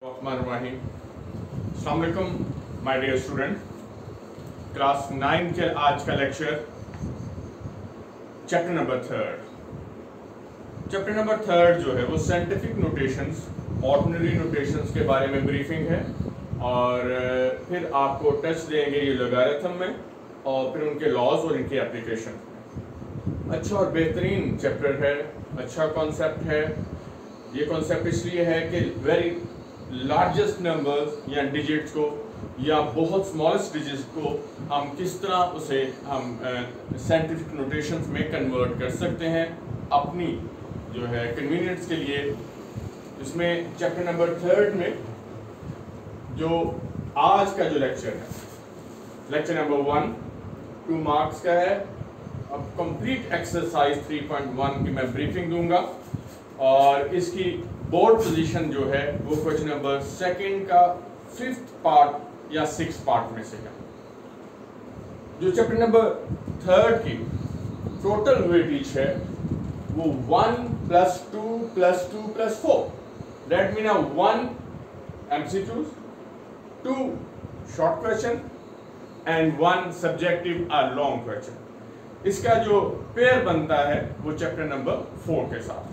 अस्सलाम वालेकुम my dear student. Class 9 के आज का लेक्चर चैप्टर नंबर थर्ड जो है वो साइंटिफिक नोटेशंस, ऑर्डिनरी नोटेशंस के बारे में ब्रीफिंग है और फिर आपको टच देंगे ये लॉगरिथम में और फिर उनके लॉज और इनकी एप्लीकेशन। अच्छा और बेहतरीन चैप्टर है, अच्छा कॉन्सेप्ट है। ये कॉन्सेप्ट इसलिए है कि वेरी लार्जेस्ट नंबर्स या डिजिट्स को या बहुत स्मॉलेस्ट डिजिट्स को हम किस तरह उसे हम साइंटिफिक नोटेशंस में कन्वर्ट कर सकते हैं अपनी जो है कन्वीनियंस के लिए। इसमें चैप्टर नंबर थर्ड में जो आज का जो लेक्चर है, लेक्चर नंबर 1 2 मार्क्स का है। अब कंप्लीट एक्सरसाइज 3.1 की मैं ब्रीफिंग दूंगा और इसकी बोर्ड पोजीशन जो है वो क्वेश्चन नंबर 2 का 5th पार्ट या 6th पार्ट में से है। जो चैप्टर नंबर 3 की टोटल वेटेज है वो 1 + 2 + 2 + 4, that mean 1 MCQs, 2 short question and 1 subjective और लॉन्ग क्वेश्चन। इसका जो पेयर बनता है वो चैप्टर नंबर 4 के साथ है।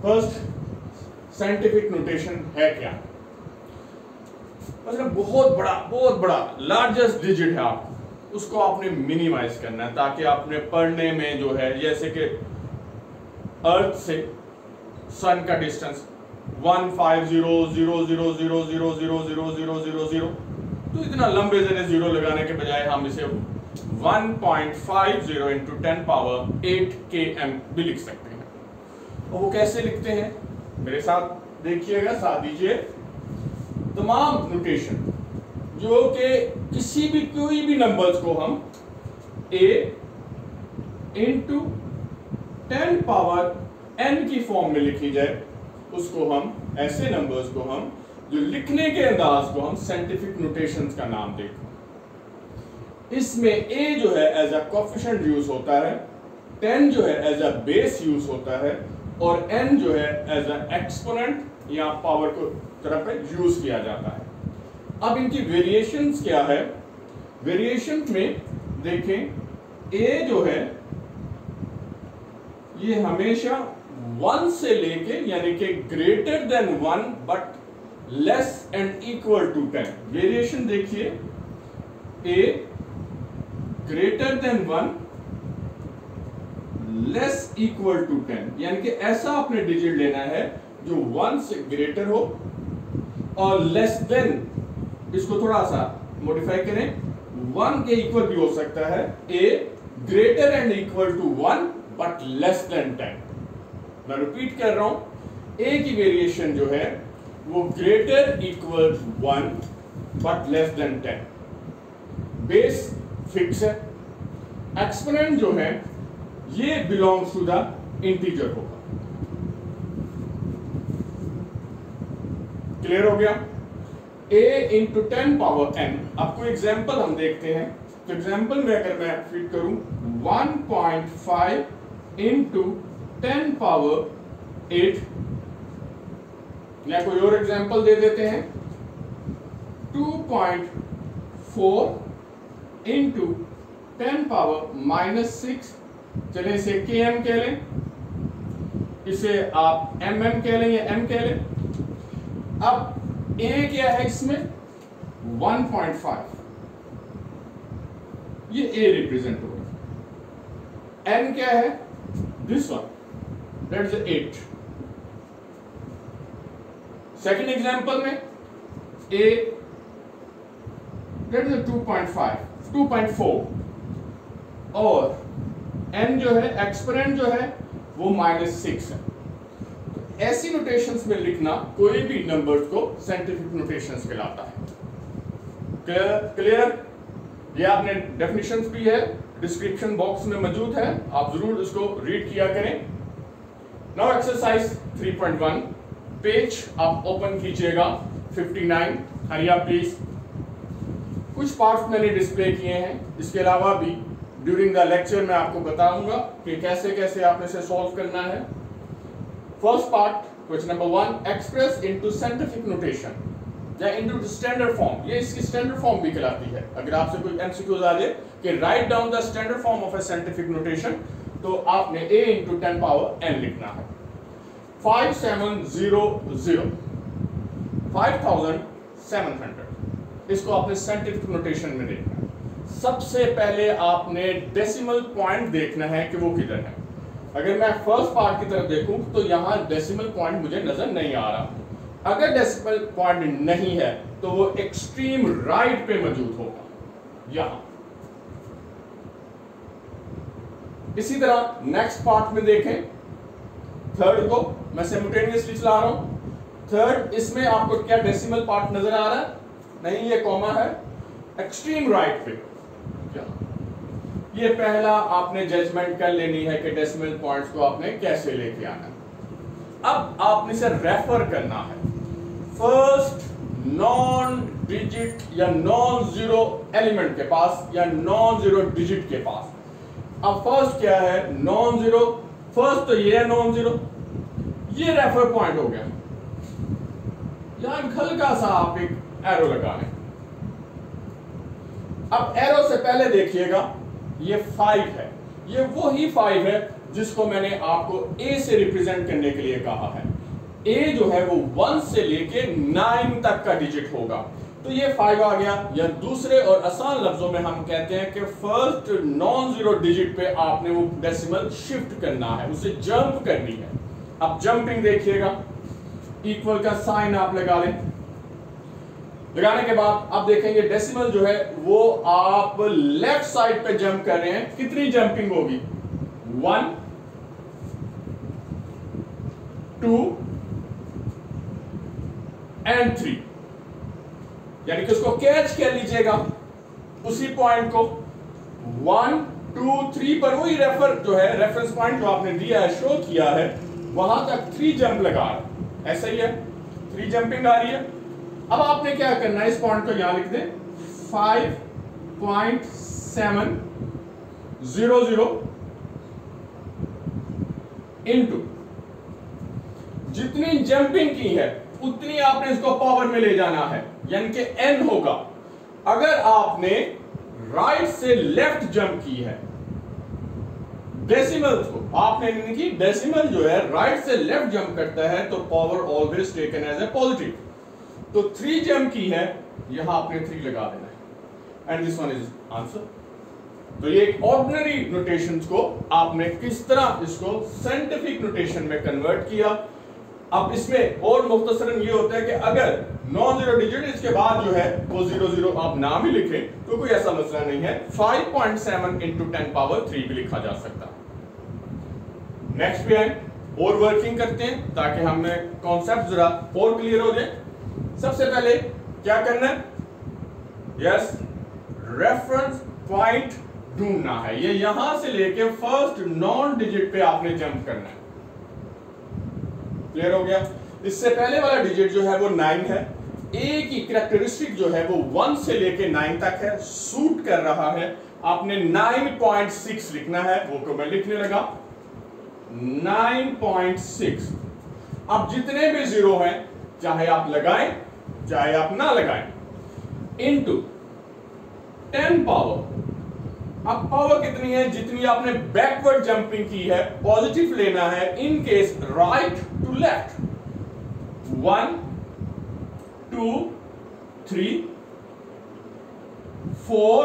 फर्स्ट, साइंटिफिक नोटेशन है क्या? मतलब बहुत बड़ा लार्जेस्ट डिजिट है, आप उसको आपने मिनिमाइज करना है ताकि आपने पढ़ने में जो है, जैसे कि अर्थ से सन का डिस्टेंस 1500000000000, तो इतना लंबे जने जीरो लगाने के बजाय हम इसे 1.50 × 10⁸ km भी लिख सकते हैं। और वो कैसे लिखते हैं, मेरे साथ देखिएगा, साथ दीजिए। तमाम नोटेशन जो कि कोई भी नंबर्स को हम a × 10⁻n की फॉर्म में लिखी जाए, उसको हम ऐसे नंबर्स को हम जो लिखने के अंदाज को हम साइंटिफिक नोटेशंस का नाम देते। इसमें a जो है एज अ कोएफिशिएंट यूज होता है, 10 जो है एज अ बेस यूज होता है और n जो है एज अ एक्सपोनेंट या पावर को तरह पे यूज किया जाता है। अब इनकी वेरिएशंस क्या है? वेरिएशन में देखें, a जो है ये हमेशा 1 से लेके यानी कि greater than 1 but less and equal to 10। Variation देखिए, a greater than 1 less equal to 10, यानी कि ऐसा आपने डिजिट लेना है जो 1 से ग्रेटर हो और लेस देन, इसको थोड़ा सा मॉडिफाई करें, 1 के इक्वल भी हो सकता है। a greater and equal to 1 but less than 10। मैं रिपीट कर रहा हूं, a की वेरिएशन जो है वो greater equal to 1 but less than 10। Base fix है। एक्सपोनेंट जो है ये बिलोंग्स टू द इंटीजर होगा। क्लियर हो गया? a × 10⁻n। आपको एग्जांपल हम देखते हैं, तो एग्जांपल में अगर मैं फिट करूं 1.5 × 10⁸, या कोई और एग्जांपल दे देते हैं 2.4 × 10⁻⁻6, चले इसे km कह लें, इसे आप mm कह लें या m कह लें। अब a क्या है इसमें 1.5, ये a रिप्रेजेंट होगा। n क्या है, this one, that is 8। Second example में a दैट इज 2.4 और n जो है एक्सपोनेंट जो है वो -6 है। तो ऐसी नोटेशंस में लिखना कोई भी नंबर्स को साइंटिफिक नोटेशंस कहलाता है। क्लियर? ये आपने डेफिनेशंस भी है, डिस्क्रिप्शन बॉक्स में मौजूद है, आप जरूर इसको रीड किया करें। नाउ एक्सरसाइज 3.1, पेज आप ओपन कीजिएगा 59। हरिया प्लीज। कुछ पार्ट्स मैंने डिस्प्ले किए हैं, इसके अलावा भी ड्यूरिंग द लेक्चर मैं आपको बताऊंगा कि कैसे कैसे आपने इसे सॉल्व करना है। First part question number 1 express into scientific notation या इनटू स्टैंडर्ड फॉर्म, ये इसकी स्टैंडर्ड फॉर्म भी कहलाती है। अगर आपसे कोई एमसीक्यूज आ जाए कि write down the standard form of a scientific notation, तो आपने a इंटू 10 पावर n लिखना है। 5700 5700, इसको आपने साइंटिफिक नोटेशन में देखना है। सबसे पहले आपने डेसिमल पॉइंट देखना है कि वो किधर है। अगर मैं फर्स्ट पार्ट की तरफ देखूं तो यहां डेसिमल पॉइंट मुझे नजर नहीं आ रहा। अगर डेसिमल पॉइंट नहीं है तो वो एक्सट्रीम राइट पे मौजूद होगा यहां। इसी तरह नेक्स्ट पार्ट में देखें, थर्ड को मैं सिमुल्टेनियसली चला रहा हूं। थर्ड, इसमें आपको क्या डेसिमल पार्ट नजर आ रहा है? नहीं, ये कॉमा है एक्सट्रीम राइट पे। ये पहला आपने जजमेंट कर लेनी है कि डेसिमल पॉइंट्स को आपने कैसे लेके आना। अब आपने इसे रेफर करना है फर्स्ट नॉन डिजिट या नॉन जीरो एलिमेंट के पास या नॉन जीरो डिजिट के पास। अब फर्स्ट क्या है? Non zero. फर्स्ट तो ये है नॉन जीरो, ये रेफर पॉइंट हो गया। यहां हल्का सा आप एक एरो लगा लें। अब एरो से पहले देखिएगा ये 5 है, ये वो ही 5 है जिसको मैंने आपको a से रिप्रेजेंट करने के लिए कहा है। a जो है वो 1 से लेके 9 तक का डिजिट होगा, तो ये 5 आ गया। या दूसरे और आसान लफ्जों में हम कहते हैं कि फर्स्ट नॉन जीरो डिजिट पे आपने वो डेसिमल शिफ्ट करना है, उसे जंप करनी है। अब जंपिंग देखिएगा, इक्वल का साइन आप लगा लें। लगाने के बाद अब देखेंगे डेसिमल जो है वो आप लेफ्ट साइड पे जंप कर रहे हैं। कितनी जंपिंग होगी? 1 2 एंड 3, यानी कि उसको कैच कर लीजिएगा उसी पॉइंट को। 1 2 3 पर वही रेफर जो है, रेफरेंस पॉइंट जो आपने दिया है, शो किया है, वहां तक 3 जंप लगा। ऐसा ही है, 3 जंपिंग आ रही है। अब आपने क्या करना है, इस पॉइंट को यहां लिख दें 5.700 इनटू जितनी जंपिंग की है उतनी आपने इसको पावर में ले जाना है, यानी कि n होगा। अगर आपने राइट से लेफ्ट जंप की है, डेसिमल को आपने की, डेसिमल जो है राइट से लेफ्ट जंप करता है तो power always taken as a positive. तो 3 जंप की है, यहां आपने 3 लगा देना है, and this one is answer. तो ये एक ऑर्डिनरी नोटेशंस को आपने किस तरह इसको साइंटिफिक नोटेशन में कन्वर्ट किया। अब इसमें और मुख्तसरन ये होता है कि अगर नॉन जीरो डिजिट इसके बाद जो है वो 00 आप ना भी लिखें तो कोई ऐसा मसला नहीं है। 5.7 इंटू 10 पावर 3 भी लिखा जा सकता। नेक्स्ट पे आए और वर्किंग करते हैं ताकि हमें कॉन्सेप्ट जरा और क्लियर हो जाए। सबसे पहले क्या करना है? यस, रेफरेंस पॉइंट ढूंढना है। ये यहां से लेके फर्स्ट नॉन डिजिट पे आपने जंप करना है। क्लियर हो गया? इससे पहले वाला डिजिट जो है वो 9 है। ए की कैरेक्टरिस्टिक जो है वो 1 से लेके 9 तक है, सूट कर रहा है। आपने 9.6 लिखना है, वो को मैं लिखने लगा 9.6। अब जितने भी जीरो हैं, चाहे आप लगाएं चाहे आप ना लगाएं, इनटू 10 पावर। अब पावर कितनी है? जितनी आपने बैकवर्ड जंपिंग की है, पॉजिटिव लेना है। In case right to left, 1 2 3 4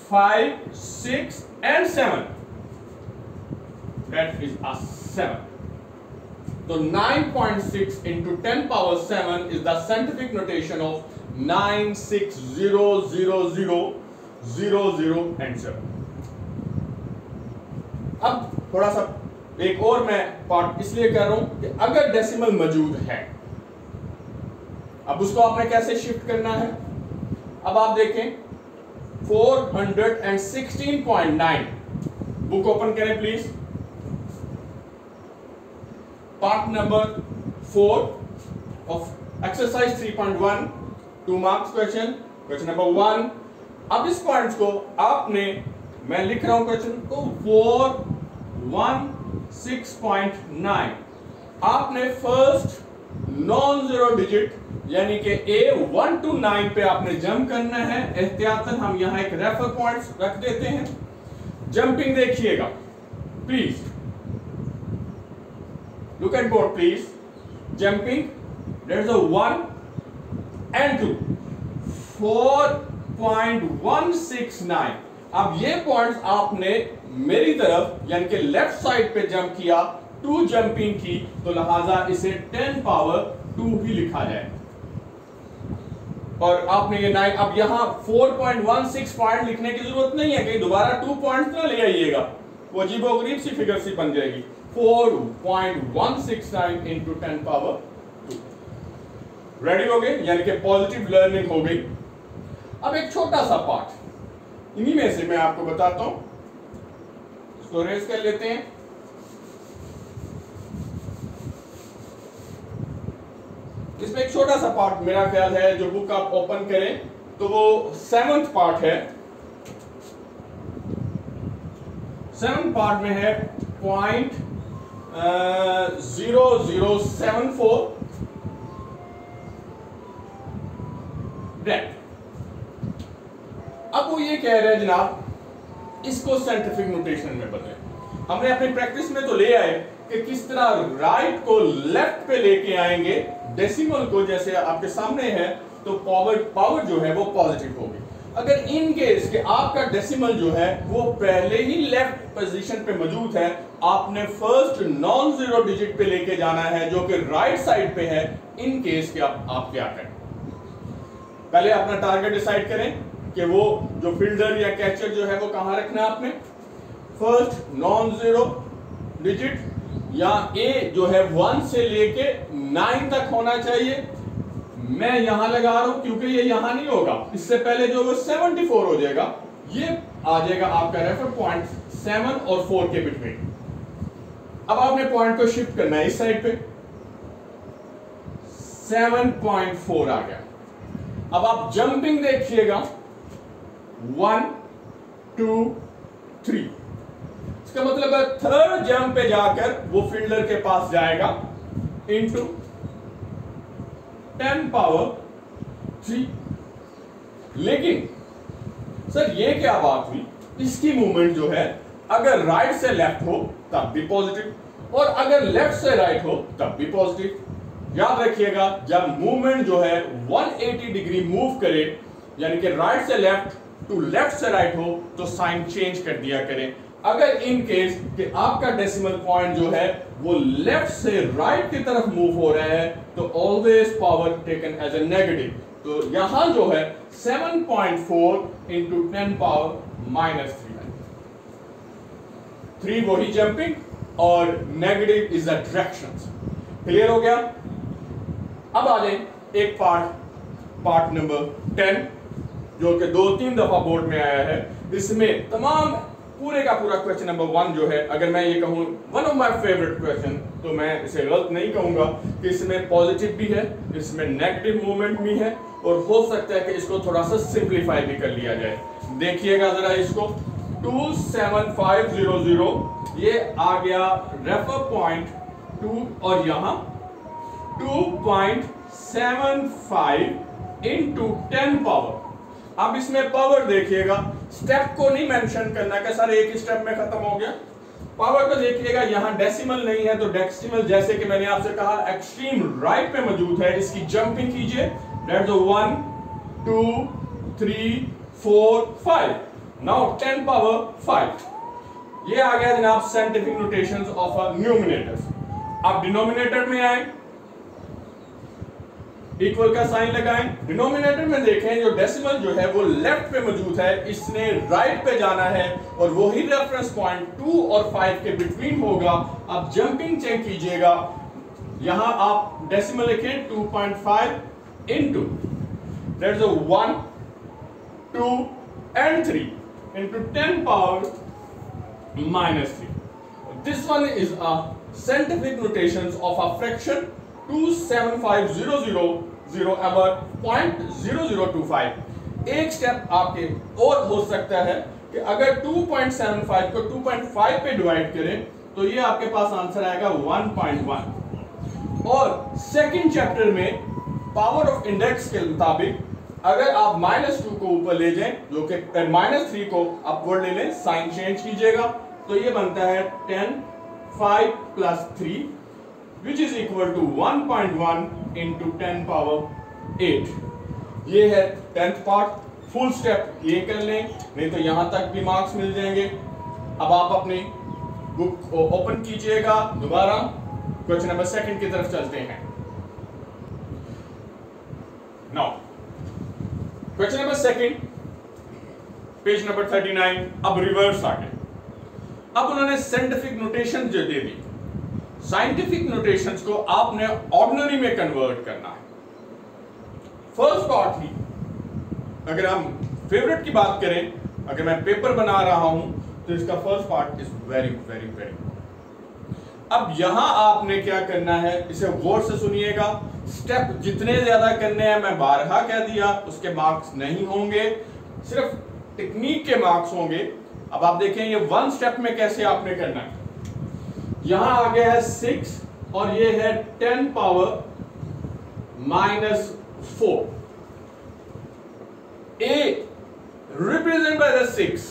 5 6 and 7, that is a 7. So 9.6 into 10 power 7 is the scientific notation of 960000 and 7. अब थोड़ा सा एक और मैं पार्ट इसलिए कर रहा हूं कि अगर डेसिमल मौजूद है, अब उसको आपने कैसे शिफ्ट करना है। अब आप देखें 416.9, बुक ओपन करें please. Part number 4 of exercise 3.1, 2 marks question, question number 1। अब इस पॉइंट्स को आपने, मैं लिख रहा हूं क्वेश्चन को 416.9, आपने फर्स्ट नॉन जीरो डिजिट यानी कि A 1 to 9 पे आपने जंप करना है। एहतियातन हम यहां एक रेफर पॉइंट्स रख देते हैं। जंपिंग देखिएगा please, look at board please. Jumping that's a 1 and 2 4.169। अब ये पॉइंट्स आपने मेरी तरफ यानी कि लेफ्ट साइड पे जंप किया, 2 जंपिंग की, तो लिहाजा इसे 10 पावर 2 ही लिखा जाए। और आपने ये 9, अब यहां 4.16 पॉइंट लिखने की जरूरत नहीं है, कहीं दोबारा 2 पॉइंट्स ना ले आइएगा, वो अजीबोगरीब सी फिगर सी बन जाएगी। 4.169 इंटू 10 पावर 2। रेडी हो गए, यानी कि पॉजिटिव लर्निंग हो गई। अब एक छोटा सा पार्ट इन्हीं में से मैं आपको बताता हूं, इसको रेज कर लेते हैं। इसमें एक छोटा सा पार्ट मेरा ख्याल है, जो बुक आप ओपन करें तो वो 7th पार्ट है। 7th पार्ट में है 0.0074 डेट। अब वो ये कह रहे हैं जनाब, इसको साइंटिफिक नोटेशन में बदलें। हमने अपनी प्रैक्टिस में तो ले आए कि किस तरह राइट को लेफ्ट पे लेके आएंगे, डेसिमल को जैसे आपके सामने है, तो पावर जो है वो पॉजिटिव होगी। अगर इन केस के आपका डेसिमल जो है वो पहले ही लेफ्ट पोजीशन पे मौजूद है, आपने फर्स्ट नॉन जीरो डिजिट पे लेके जाना है जो कि राइट साइड पे है। इन केस के आप क्या करें, पहले अपना टारगेट डिसाइड करें कि वो जो फील्डर या कैचर जो है वो कहां रखना है आपने। फर्स्ट नॉन जीरो डिजिट या ए जो है 1 से लेके 9 तक होना चाहिए। मैं यहां लगा रहा हूं क्योंकि ये यहां नहीं होगा, इससे पहले जो वो 74 हो जाएगा, ये आ जाएगा आपका रेफर पॉइंट 7 और 4 के बिटवीन। अब आपने पॉइंट को शिफ्ट करना है इस साइड पे, 7.4 आ गया। अब आप जंपिंग देखिएगा 1 2 3, इसका मतलब है थर्ड जंप पे जाकर वो फील्डर के पास जाएगा इनटू 10 पावर 3। लेकिन सर ये क्या बात हुई, इसकी मूवमेंट जो है अगर राइट से लेफ्ट हो तब भी पॉजिटिव और अगर लेफ्ट से राइट हो तब भी पॉजिटिव। याद रखिएगा, जब मूवमेंट जो है 180 डिग्री मूव करे यानी कि राइट से लेफ्ट टू लेफ्ट से राइट हो तो साइन चेंज कर दिया करें। अगर इन केस कि आपका डेसिमल पॉइंट जो है वो लेफ्ट से राइट की तरफ मूव हो रहा है तो always power taken as a negative. तो यहां जो है 7.4 इंटू 10 पावर -3 है। 3 वही जंपिंग और negative is the direction. Clear हो गया। अब आ जाए एक पार्ट नंबर 10 जो कि 2-3 दफा बोर्ड में आया है। इसमें तमाम पूरे का पूरा क्वेश्चन नंबर 1 जो है, अगर मैं ये कहूँ one of my favourite question, तो मैं इसे गलत नहीं कहूंगा कि इसमें पॉजिटिव भी है, इसमें नेगेटिव मूवमेंट भी है और हो सकता है कि इसको थोड़ा सा सिंप्लीफाई भी कर लिया जाए। देखिएगा जरा इसको, 27500 ये आ गया रेफर पॉइंट 2 और यहां 2.75 इंटू 10 पावर। अब इसमें पावर देखिएगा, स्टेप को नहीं मेंशन करना कि सर एक स्टेप में खत्म हो गया। पावर को देखिएगा, यहां डेसिमल नहीं है तो डेसिमल जैसे कि मैंने आपसे कहा एक्सट्रीम राइट पे मौजूद है, इसकी जंपिंग कीजिए। दैट्स 1 2 3 4 5। नाउ 10 पावर 5 ये आ गया जनाब scientific notations of a numerators. अब डिनोमिनेटर में आए, इक्वल का साइन लगाएं। डिनोमिनेटर में देखें जो डेसिमल जो है वो लेफ्ट पे मौजूद है, इसने राइट पे जाना है और वही रेफरेंस पॉइंट 2 और 5 के बिटवीन होगा। अब जंपिंग चेक कीजिएगा, यहां आप डेसिमल लिखें 2.5 into that's 1 2 and 3 into 10 power -3. This one is a scientific notations of a fraction 27500 about 0.0025। एक स्टेप आपके और हो सकता है कि अगर 2.75 को 2.5 पे डिवाइड करें तो ये आपके पास आंसर आएगा 1.1। और सेकंड चैप्टर में पावर ऑफ इंडेक्स के मुताबिक अगर आप -2 को ऊपर ले जाएं, जो कि -3 को अपवर्ड ले लें, साइन चेंज कीजिएगा, तो ये बनता है 10 5 + 3 which is equal to 1.1 × 10 power 8। ये है 10th पार्ट। फुल स्टेप ये कर लें, नहीं तो यहां तक भी मार्क्स मिल जाएंगे। अब आप अपनी बुक ओपन कीजिएगा, दोबारा क्वेश्चन नंबर 2 की तरफ चलते हैं। Now question number 2, page number 39। अब रिवर्स आ गए। अब उन्होंने साइंटिफिक नोटेशन जो दे दी, साइंटिफिक नोटेशंस को आपने ऑर्डिनरी में कन्वर्ट करना है। फर्स्ट पार्ट ही, अगर हम फेवरेट की बात करें, अगर मैं पेपर बना रहा हूं तो इसका first part is very very very. अब यहां आपने क्या करना है, इसे गौर से सुनिएगा। स्टेप जितने ज्यादा करने हैं, मैं बारहा कह दिया, उसके मार्क्स नहीं होंगे, सिर्फ टेक्निक के मार्क्स होंगे। अब आप देखें ये 1 स्टेप में कैसे आपने करना है। यहां आ गया है 6 और ये है 10 power -4। A represented by the 6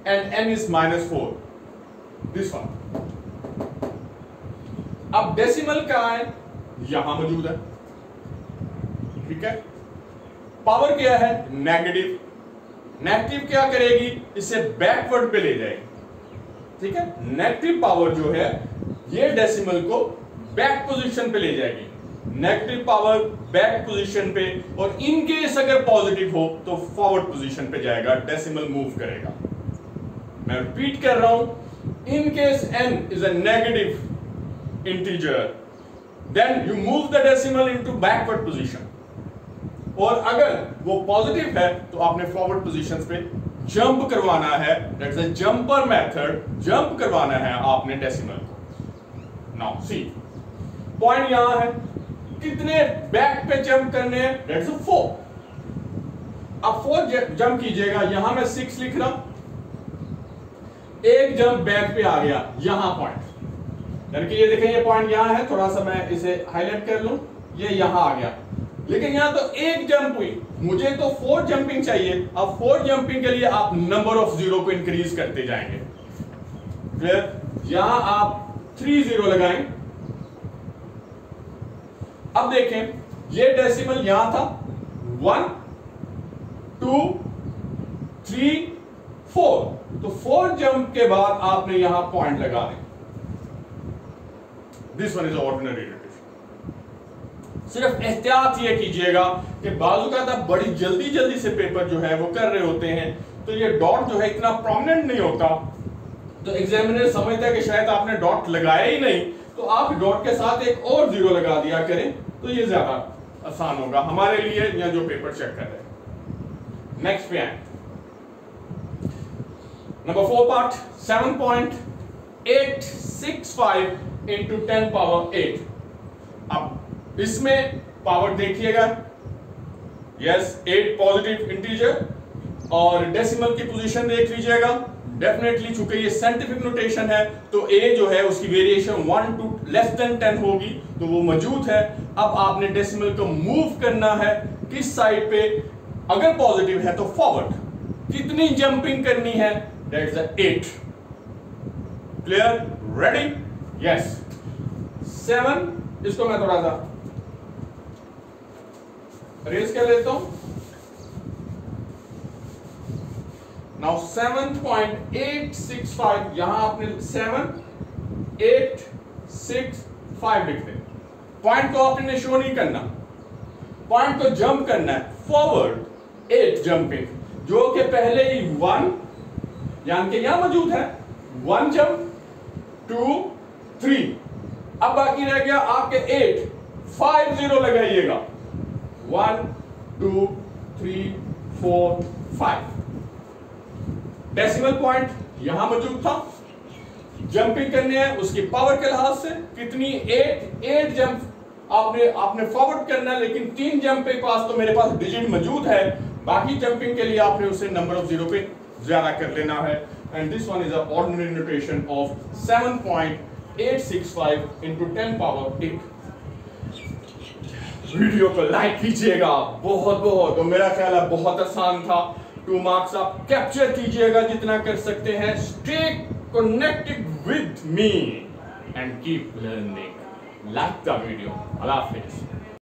and n is -4, this one। अब डेसिमल कहां है, यहां मौजूद है, ठीक है। पावर क्या है, नेगेटिव। नेगेटिव क्या करेगी, इसे बैकवर्ड पे ले जाएगी, ठीक है। नेगेटिव पावर जो है ये डेसिमल को बैक पोजीशन पे ले जाएगी, नेगेटिव पावर बैक पोजीशन पे, और इन केस अगर पॉजिटिव हो तो फॉरवर्ड पोजीशन पे जाएगा, डेसिमल मूव करेगा। मैं रिपीट कर रहा हूं, in case n is a negative integer, then you move the decimal into backward position, और अगर वो पॉजिटिव है तो आपने फॉरवर्ड पोजीशंस पे जंप करवाना है, that's a jumper method, jump करवाना है आपने डेसिमल को। नाउ सी, पॉइंट यहां है, कितने बैक पे जंप करने हैं, दैट्स अ 4। अब 4 जंप कीजिएगा, यहां मैं 6 लिख रहा हूं, एक जंप बैक पे आ गया, यहां पॉइंट, यानी कि ये देखें, ये पॉइंट यहां है, थोड़ा सा मैं इसे हाईलाइट कर लूं, ये यहां आ गया, लेकिन यहां तो एक जंप हुई, मुझे तो 4 जंपिंग चाहिए। अब 4 जंपिंग के लिए आप नंबर ऑफ 0 को इंक्रीज करते जाएंगे। फिर यहां आप 3 0 लगाएं। अब देखें, ये डेसिमल यहां था 1 2 3 4, तो 4 जंप के बाद आपने यहां पॉइंट लगा दें। This one is ordinary notation. सिर्फ एहतियात ये कीजिएगा कि बाजू का था बड़ी जल्दी जल्दी से पेपर जो है वो कर रहे होते हैं, तो ये डॉट जो है इतना प्रोमिनेंट नहीं होता, तो एग्जामिनर समझता है कि शायद आपने डॉट लगाया ही नहीं, तो आप डॉट के साथ एक और 0 लगा दिया करें, तो ये ज्यादा आसान होगा हमारे लिए या जो पेपर चेक कर रहे हैं। नेक्स्ट पे आए, नंबर 4 पार्ट, 7.865 × 10 पावर 8। अब इसमें पावर देखिएगा, यस 8 पॉजिटिव इंटीजर, और डेसिमल की पोजीशन देख लीजिएगा। डेफिनेटली चूंकि ये साइंटिफिक नोटेशन है तो a जो है उसकी वेरिएशन 1 to <10 होगी, तो वो मौजूद है। अब आपने डेसिमल को मूव करना है किस साइड पे, अगर पॉजिटिव है तो फॉरवर्ड। कितनी जंपिंग करनी है, दैट्स 8। Clear, ready, yes. 7, इसको मैं थोड़ा सा रेज कर लेता हूं। नाउ 7.865, यहां आपने 7.865 लिख दें। पॉइंट को आपने शो नहीं करना, पॉइंट को जंप करना है फॉरवर्ड 8 जंपिंग, जो कि पहले ही 1 यानी कि यहां मौजूद है, 1 जंप 2 3, अब बाकी रह गया आपके 8, 5 0 लगाइएगा, 1 2 3 4 5। डेसिमल पॉइंट यहां मौजूद था, जंपिंग करने हैं उसकी पावर के लिहाज से कितनी, 8 जंप आपने फॉरवर्ड करना है, लेकिन 3 जंप के पास तो मेरे पास डिजिट मौजूद है, बाकी जंपिंग के लिए आपने उसे नंबर ऑफ 0 पे ज्यादा कर लेना है। And this one is a ordinary notation of 7.865 × 10 power 8। Video को लाइक कीजिएगा बहुत बहुत। तो मेरा ख्याल है बहुत आसान था। 2 मार्क्स आप कैप्चर कीजिएगा जितना कर सकते हैं। Stay connected with me and keep learning. Like the video. Allah Hafiz.